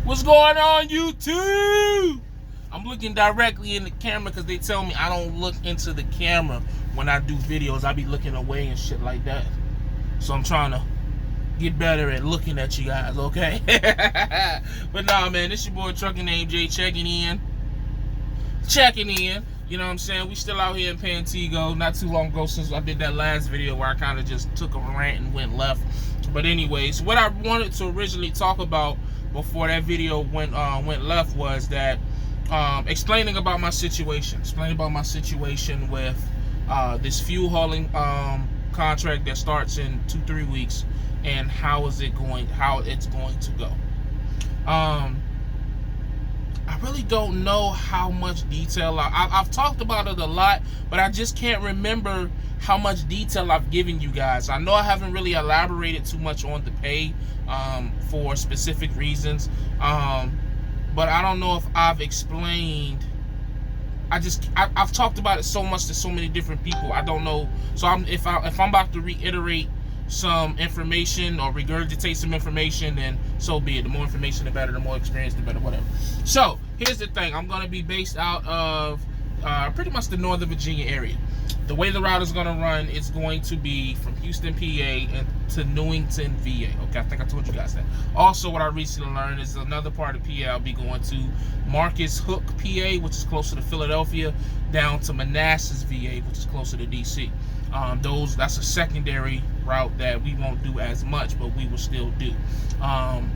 What's going on, YouTube? I'm looking directly in the camera because they tell me I don't look into the camera when I do videos. I be looking away and shit like that. So I'm trying to get better at looking at you guys, okay? But nah, man, this your boy ThatGuyNamedJay checking in. You know what I'm saying? We still out here in Pantego. Not too long ago since I did that last video where I kind of just took a rant and went left. But anyways, what I wanted to originally talk about before that video went left was that explaining about my situation. Explaining about my situation with this fuel hauling contract that starts in 2-3 weeks and how it's going to go. I really don't know how much detail I've talked about it a lot, but I just can't remember how much detail I've given you guys. I know I haven't really elaborated too much on the pay for specific reasons, but I don't know if I've explained. I've talked about it so much to so many different people. I don't know. So if I'm about to reiterate some information or regurgitate some information, then so be it. The more information, the better. The more experience, the better. Whatever. So here's the thing. I'm going to be based out of pretty much the Northern Virginia area. The way the route is going to run is going to be from Houston, PA, and to Newington, VA. Okay, I think I told you guys that. Also, what I recently learned is another part of PA. I'll be going to Marcus Hook, PA, which is closer to Philadelphia, down to Manassas, VA, which is closer to DC. That's a secondary route that we won't do as much, but we will still do, from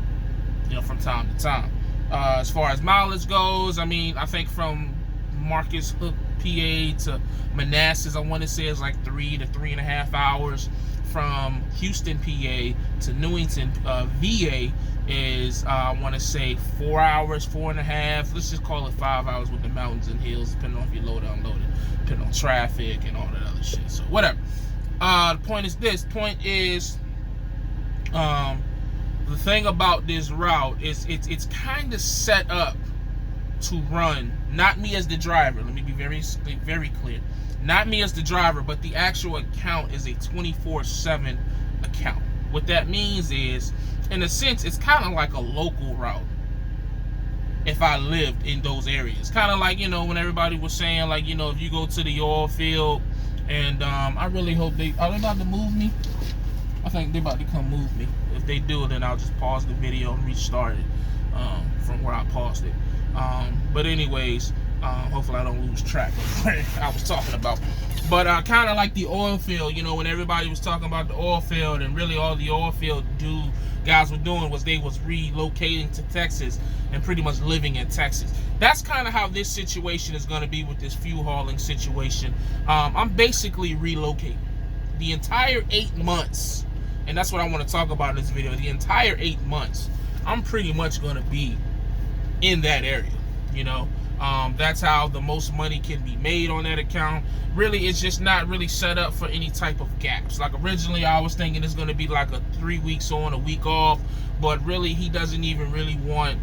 time to time. As far as mileage goes, I mean, I think from Marcus Hook, PA to Manassas, I want to say it's like 3 to 3.5 hours. From Houston, PA to Newington, VA is I want to say 4 hours, 4.5. Let's just call it 5 hours with the mountains and hills, depending on if you load or unload it, depending on traffic and all that other shit. So whatever. The point is this. The thing about this route is it's kind of set up to run, not me as the driver. Let me be very clear. Not me as the driver, but the actual account is a 24/7 account. What that means is, in a sense, it's kind of like a local route. If I lived in those areas, kind of like, when everybody was saying, like, if you go to the oil field, and I really hope are they about to move me? I think they're about to come move me. If they do, then I'll just pause the video and restart it from where I paused it. But anyways, hopefully I don't lose track of what I was talking about. But kind of like the oil field, when everybody was talking about the oil field, and really all the oil field guys were doing was they was relocating to Texas and pretty much living in Texas. That's kind of how this situation is going to be with this fuel hauling situation. I'm basically relocating the entire 8 months, and that's what I want to talk about in this video. The entire 8 months, I'm pretty much going to be in that area. That's how the most money can be made on that account. Really, it's just not really set up for any type of gaps. Like originally I was thinking it's going to be like a 3 weeks on, a week off, but really he doesn't even really want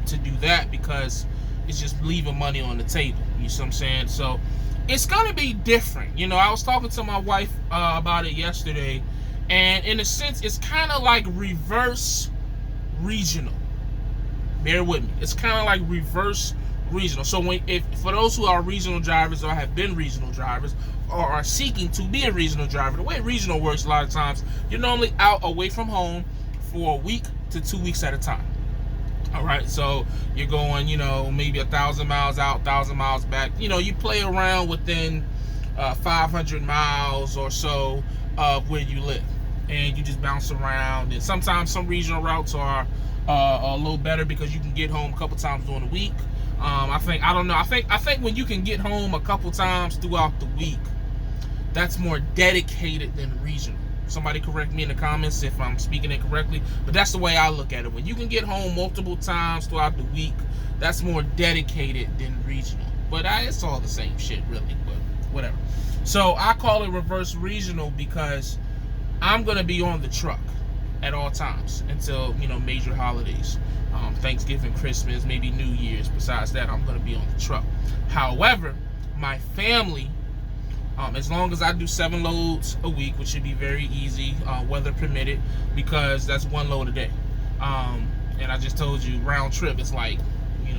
to do that because it's just leaving money on the table. You see what I'm saying? So it's going to be different. I was talking to my wife about it yesterday, and in a sense it's kind of like reverse regional. Bear with me. It's kind of like reverse regional. So for those who are regional drivers or have been regional drivers or are seeking to be a regional driver, the way regional works a lot of times, you're normally out away from home for a week to 2 weeks at a time. All right, so you're going, maybe 1,000 miles out, 1,000 miles back. You play around within 500 miles or so of where you live, and you just bounce around. And sometimes some regional routes are a little better because you can get home a couple times during the week. I think when you can get home a couple times throughout the week, that's more dedicated than regional. Somebody correct me in the comments if I'm speaking it correctly, but that's the way I look at it. When you can get home multiple times throughout the week, that's more dedicated than regional. But it's all the same shit, really, but whatever. So I call it reverse regional because I'm going to be on the truck at all times until major holidays, Thanksgiving, Christmas, maybe New Year's. Besides that, I'm going to be on the truck. However, my family, as long as I do 7 loads a week, which should be very easy, weather permitted, because that's 1 load a day. And I just told you, round trip is like,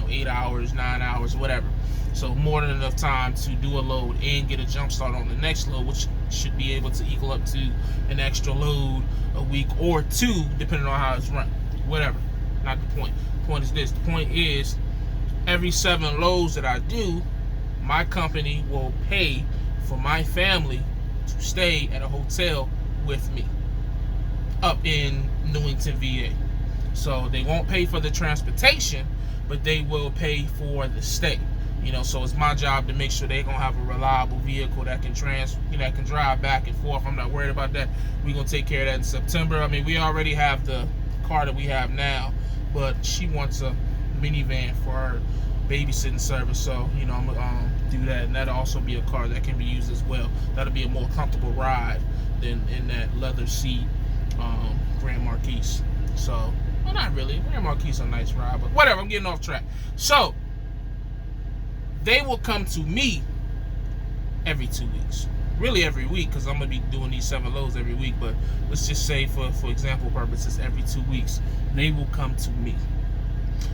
8 hours, 9 hours, whatever. So more than enough time to do a load and get a jump start on the next load, which should be able to equal up to an extra load a week or two, depending on how it's run. Whatever. Not the point. The point is this. The point is, every 7 loads that I do, my company will pay for my family to stay at a hotel with me up in Newington, VA. So they won't pay for the transportation, but they will pay for the stay. So it's my job to make sure they're gonna have a reliable vehicle that can that can drive back and forth. I'm not worried about that. We're gonna take care of that in September. I mean, we already have the car that we have now, but she wants a minivan for her babysitting service. So I'm gonna do that, and that'll also be a car that can be used as well. That'll be a more comfortable ride than in that leather seat Grand Marquis. So, well, not really. Grand Marquis is a nice ride, but whatever. I'm getting off track. So they will come to me every 2 weeks. Really every week, because I'm going to be doing these 7 loads every week. But let's just say, for example purposes, every 2 weeks, they will come to me.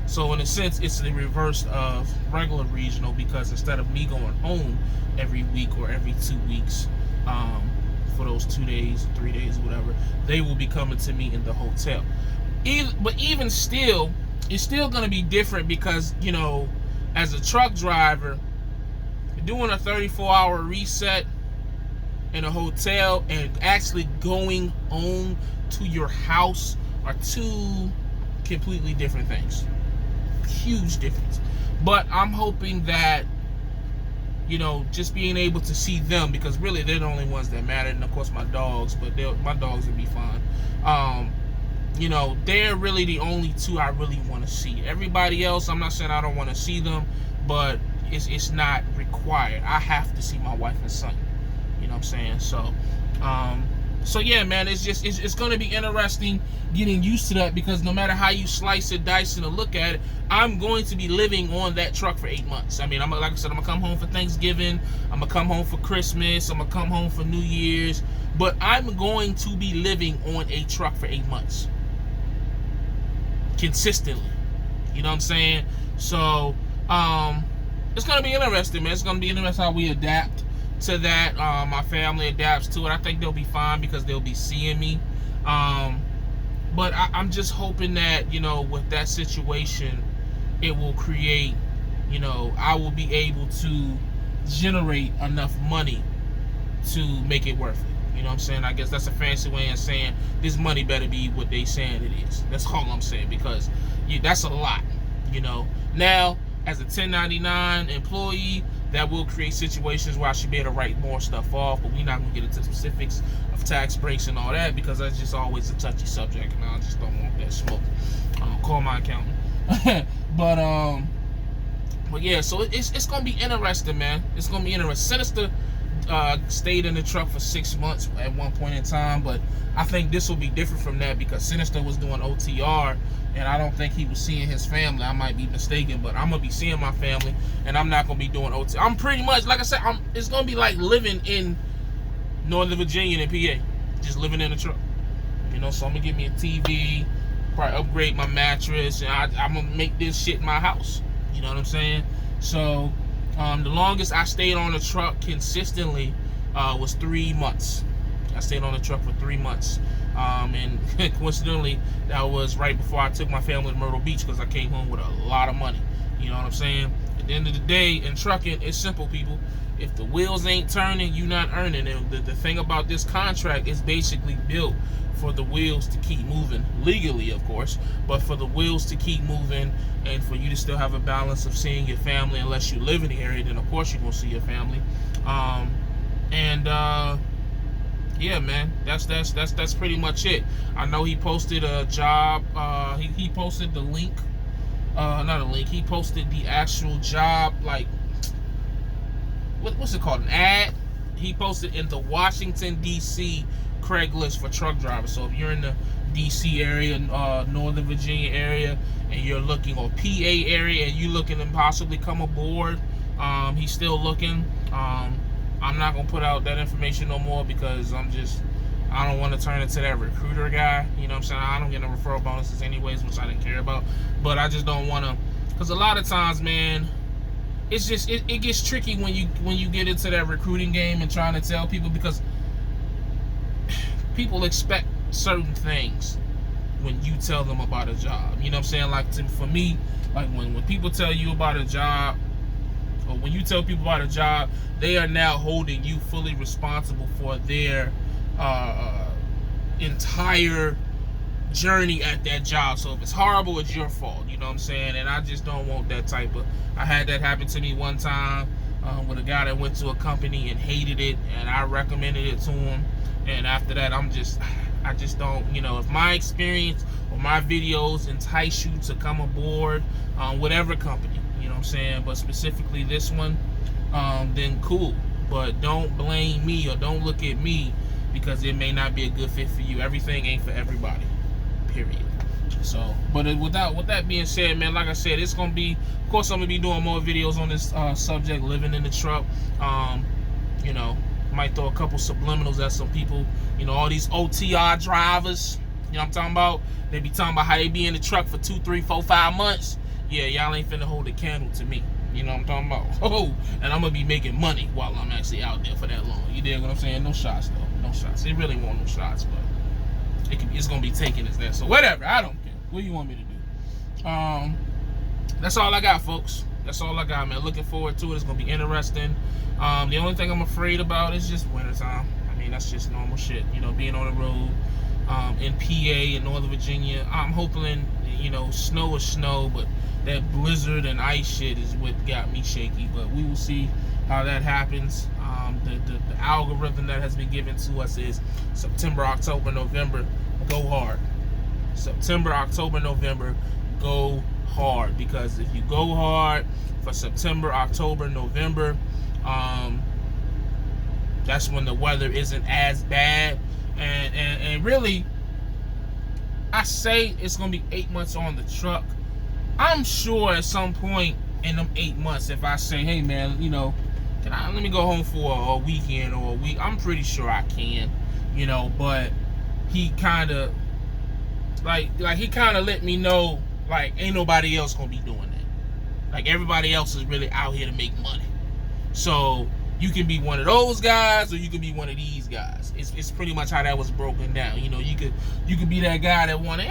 So in a sense, it's the reverse of regular regional, because instead of me going home every week or every 2 weeks for those 2 days, 3 days, whatever, they will be coming to me in the hotel. But even still, it's still going to be different because, as a truck driver, doing a 34-hour reset in a hotel and actually going home to your house are 2 completely different things. Huge difference. But I'm hoping that, just being able to see them, because really they're the only ones that matter, and of course my dogs, but my dogs will be fine. They're really the only 2 I really want to see. Everybody else, I'm not saying I don't want to see them, but it's not required. I have to see my wife and son. You know what I'm saying? So yeah, man, it's going to be interesting getting used to that, because no matter how you slice it, dice it, and look at it, I'm going to be living on that truck for 8 months. I mean, like I said, I'm going to come home for Thanksgiving. I'm going to come home for Christmas. I'm going to come home for New Year's. But I'm going to be living on a truck for 8 months. Consistently. You know what I'm saying? So, it's going to be interesting, man. It's going to be interesting how we adapt to that. My family adapts to it. I think they'll be fine because they'll be seeing me. But I'm just hoping that, with that situation, it will create, I will be able to generate enough money to make it worth it. You know what I'm saying? I guess that's a fancy way of saying this money better be what they saying it is. That's all I'm saying, because that's a lot, Now, as a 1099 employee, that will create situations where I should be able to write more stuff off, but we're not going to get into specifics of tax breaks and all that, because that's just always a touchy subject, and I just don't want that smoke. Call my accountant. But yeah, so it's going to be interesting, man. It's going to be interesting. Sinister stayed in the truck for 6 months at one point in time, but I think this will be different from that, because Sinister was doing OTR, and I don't think he was seeing his family. I might be mistaken, but I'm gonna be seeing my family, and I'm not gonna be doing OTR. I'm pretty much, like I said, it's gonna be like living in Northern Virginia and PA, just living in the truck. So I'm gonna get me a TV, probably upgrade my mattress, and I'm gonna make this shit my house. You know what I'm saying? So the longest I stayed on the truck consistently was 3 months. I stayed on the truck for 3 months. And coincidentally, that was right before I took my family to Myrtle Beach, because I came home with a lot of money. You know what I'm saying? At the end of the day, in trucking, it's simple, people. If the wheels ain't turning, you're not earning. And the thing about this contract is basically built for the wheels to keep moving, legally, of course, but for the wheels to keep moving, and for you to still have a balance of seeing your family. Unless you live in the area, then of course you're gonna see your family. Yeah, man, that's pretty much it. I know he posted a job. He posted the link. Not a link. He posted the actual job, like what's it called? An ad. He posted in the Washington D.C. Craigslist for truck drivers. So if you're in the D.C. area, Northern Virginia area, and you're looking, or PA area, and you're looking to possibly come aboard, he's still looking. I'm not gonna put out that information no more, because I I don't want to turn into that recruiter guy. You know what I'm saying? I don't get no referral bonuses anyways, which I didn't care about. But I just don't want to, because a lot of times, man, it's just it gets tricky when you get into that recruiting game and trying to tell people, because people expect certain things when you tell them about a job. You know what I'm saying? Like, for me, like when people tell you about a job, or when you tell people about a job, they are now holding you fully responsible for their entire journey at that job. So if it's horrible, it's your fault. You know what I'm saying? And I just don't want that type of. I had that happen to me one time with a guy that went to a company and hated it, and I recommended it to him. And after that, I just don't. You know, if my experience or my videos entice you to come aboard whatever company, you know what I'm saying, but specifically this one, then cool. But don't blame me, or don't look at me, because it may not be a good fit for you. Everything ain't for everybody, period. So, but with that being said, man, like I said, it's gonna be, of course, I'm gonna be doing more videos on this subject, living in the truck. You know, might throw a couple subliminals at some people. You know, all these OTR drivers, you know what I'm talking about? They be talking about how they be in the truck for 2, 3, 4, 5 months. Yeah, y'all ain't finna hold a candle to me. You know what I'm talking about? Oh, and I'm gonna be making money while I'm actually out there for that long. You dig what I'm saying? No shots though. No shots. They really want no shots, but it's gonna be taken as that. So whatever. I don't care. What do you want me to do? That's all I got, folks. That's all I got, man. Looking forward to it. It's gonna be interesting. The only thing I'm afraid about is just wintertime. I mean, that's just normal shit. You know, being on the road in PA and Northern Virginia. I'm hoping, you know, snow is snow, but that blizzard and ice shit is what got me shaky. But we will see how that happens. The algorithm that has been given to us is September, October, November, go hard. September, October, November, go hard. Because if you go hard for September, October, November, that's when the weather isn't as bad. And really, I say it's gonna be 8 months on the truck. I'm sure at some point in them 8 months, if I say, hey man, you know, let me go home for a weekend or a week, I'm pretty sure I can, you know. But he kind of like he kind of let me know, like, ain't nobody else gonna be doing that. Like, everybody else is really out here to make money. So you can be one of those guys, or you can be one of these guys. It's pretty much how that was broken down. You know, you could be that guy that wanted,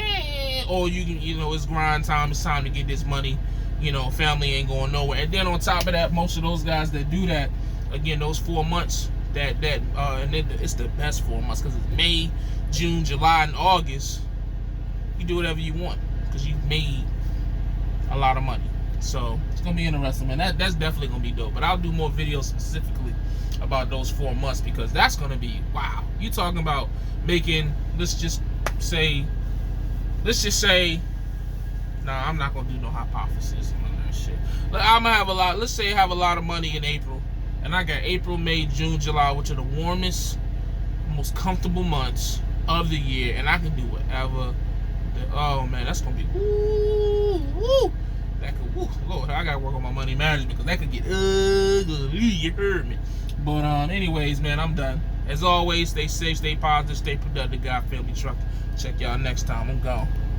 or you can, you know, it's grind time. It's time to get this money. You know, family ain't going nowhere. And then on top of that, most of those guys that do that, again, those 4 months and it's the best 4 months, because it's May, June, July, and August. You do whatever you want because you've made a lot of money. So it's gonna be interesting, man. That's definitely gonna be dope. But I'll do more videos specifically about those 4 months, because that's gonna be wow. You talking about making, let's just say, nah, I'm not gonna do no hypothesis on that shit. I'm gonna have a lot. Let's say I have a lot of money in April, and I got April, May, June, July, which are the warmest, most comfortable months of the year, and I can do whatever. Oh man, that's gonna be woo. That could, woo, Lord, I gotta work on my money management, because that could get ugly. You heard me. But anyways, man, I'm done. As always, stay safe, stay positive, stay productive. God, family, truck. Check y'all next time. I'm gone.